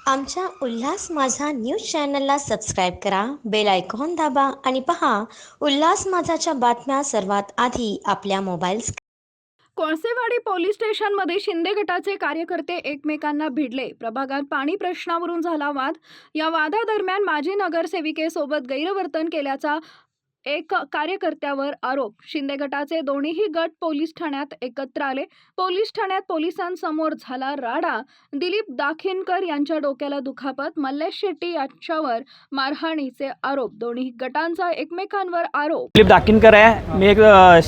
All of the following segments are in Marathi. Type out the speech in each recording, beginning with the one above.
आमच्या उल्हास माझा न्यूज चॅनलला सबस्क्राईब करा, बेल आयकॉन दाबा आणि पहा उल्हास माझाच्या बातम्या सर्वात आधी आपल्या मोबाईल कोळसेवाडी पोलीस स्टेशनमध्ये शिंदे गटाचे कार्यकर्ते एकमेकांना भिडले. प्रभागात पाणी प्रश्नावरून झाला वाद. या वादादरम्यान माजी नगरसेविकेसोबत गैरवर्तन केल्याचा एक कार्यकर्त्यावर आरोप. शिंदे गटाचे दोन्हीही गट पोलीस ठाण्यात एकत्र आले. पोलीस ठाण्यात पोलिसांसमोर झाला राडा. दिलीप दाखिनकर यांच्या डोक्याला दुखापत. मल्लेश शेट्टी यांच्यावर मारहाणीचे आरोप. दोन्ही गटांचा एकमेकांवर आरोप. दिलीप दाखिनकर आहे, मी एक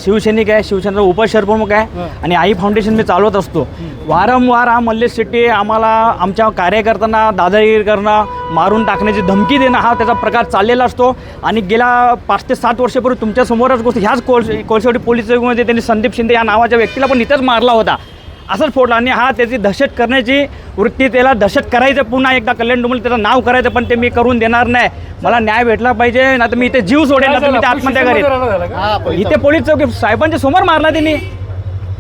शिवसैनिक आहे, शिवसेनेचा उपशहरप्रमुख आहे आणि आई फाउंडेशन मी चालवत असतो. वारंवार हा मल्लेश शेट्टी आम्हाला आमच्या कार्यकर्त्यांना दादागिरी करणं, मारून टाकण्याची धमकी देणं हा त्याचा प्रकार चाललेला असतो. आणि गेल्या 5 ते 7 वर्षापूर्वी तुमच्यासमोरच गोष्ट ह्याच कोळसेवाडी पोलीस स्टेशनमध्ये त्यांनी संदीप शिंदे या नावाच्या व्यक्तीला पण इथंच मारला होता, असंच फोडला. आणि हा त्याची दहशत करण्याची वृत्ती, त्याला दहशत करायचं, पुन्हा एकदा कल्याण डोंबिवली त्याचं नाव करायचं, पण ते मी करून देणार नाही. मला न्याय भेटला पाहिजे, ना तर मी इथे जीव सोडेल, ना तर मी इथे आत्महत्या करेन. इथे पोलीस चौकी साहेबांच्या समोर मारला त्यांनी,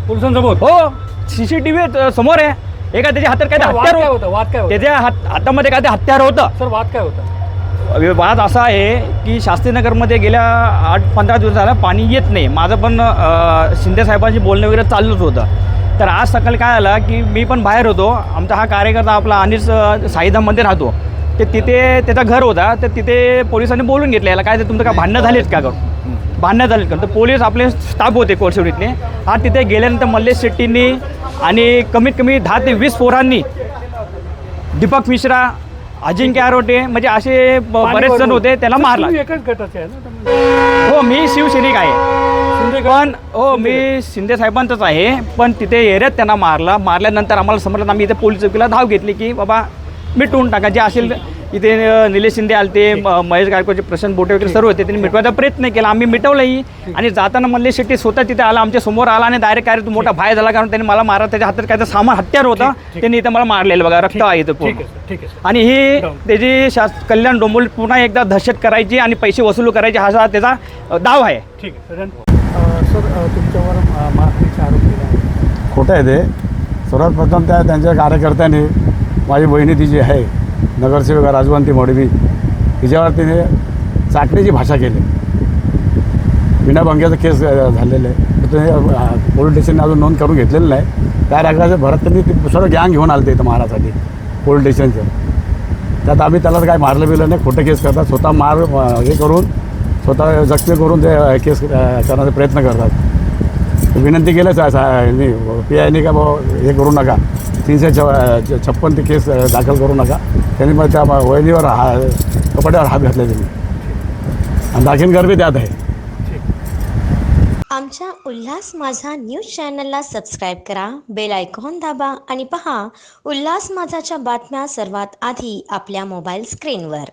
पोलिसांसमोर. हो, CCTV समोर आहे. एका त्याच्या हातात काय हत्यार होतं, त्याच्या हातामध्ये काय ते हत्यार होतं. सर वाद काय होता? वाद असा आहे की शास्त्रीनगरमध्ये गेल्या 8-15 दिवस झाला पाणी येत नाही. माझं पण शिंदे साहेबांशी बोलणं वगैरे चालूच होतं. तर आज सकाळी काय आलं की मी पण बाहेर होतो. आमचा हा कार्यकर्ता आपला अनिस साईधाममध्ये राहतो, ते तिथे त्याचा घर होता. तर तिथे पोलिसांनी बोलून घेतलं, याला काय ते तुमचं काय भांडणं झालीत का, भांडणं झालीत का. तर पोलीस आपले स्टाफ होते कोळसेवाडीतले. हा तिथे गेल्यानंतर मल्लेश शेट्टींनी आणि कमीत कमी 10 ते 20 पोरांनी, दीपक मिश्रा, अजिंक्य आरोटे, म्हणजे असे बरेच जण होते, त्याला मारला. एकच गटाचे आहे ना? हो, मी शिवसैनिक आहे, पण हो मी शिंदे साहेबांचंच आहे. पण तिथे एरियात त्यांना मारल्यानंतर आम्हाला समजलं, आम्ही इथे पोलीस चौकीला धाव घेतली की बाबा मिटवून टाका जे असेल. इथे निलेश शिंदे आलते, महेश गायकवाडचे, प्रशांत बोटे वगैरे सर्व होते, त्यांनी मिटवायचा प्रयत्न केला. आम्ही मिटवलंही. आणि जाताना मल्लेश शेट्टी स्वतः तिथे आला, आमच्या समोर आला आणि डायरेक्ट काय तू मोठा भाय झाला, कारण त्यांनी मला मारा, त्याच्या हातात काय तर सामान हत्यार होतं, त्यांनी इथं मला मारलेलं बघा, रक्त आहे इथं पूर्ण. आणि ही त्याची कल्याण डोंबिवली पुन्हा एकदा दहशत करायची आणि पैसे वसूल करायचे, हा त्याचा डाव आहे. ठीक आहे सर, तुमच्यावर मारहाणीचा आरोप केला आहे. खोटं आहे ते. सर्वात प्रथम त्यांच्या कार्यकर्त्यांनी माझी बहिणी ती जी आहे नगरसेविका राजवंती मोडवी, तिच्यावर तिने चाटण्याची भाषा केली. विनाभंग्याचं केस झालेलं आहे, तर ते पोलीस स्टेशनने अजून नोंद करून घेतलेलं नाही. त्या रागाचं भरत त्यांनी ते सर्व गँग घेऊन आलं इथं मारासाठी पोलीस स्टेशनचं. त्यात आम्ही त्याला काय मारलं बिरलं नाही, खोटं केस करतात, स्वतः हे करून स्वतः जखमी करून ते केस करण्याचा प्रयत्न करतात. विनंती केलं PIने का भाऊ हे करू नका, 356 ते केस दाखल करू नका. त्यांनी मग त्या वहिनीवर कपड्यावर हात घातले त्यांनी, आणि दाखिनकर बी त्यात आहे. आमच्या उल्हास माझा न्यूज चॅनलला सबस्क्राईब करा, बेल आयकॉन दाबा आणि पहा उल्हास माझाच्या बातम्या सर्वात आधी आपल्या मोबाईल स्क्रीनवर.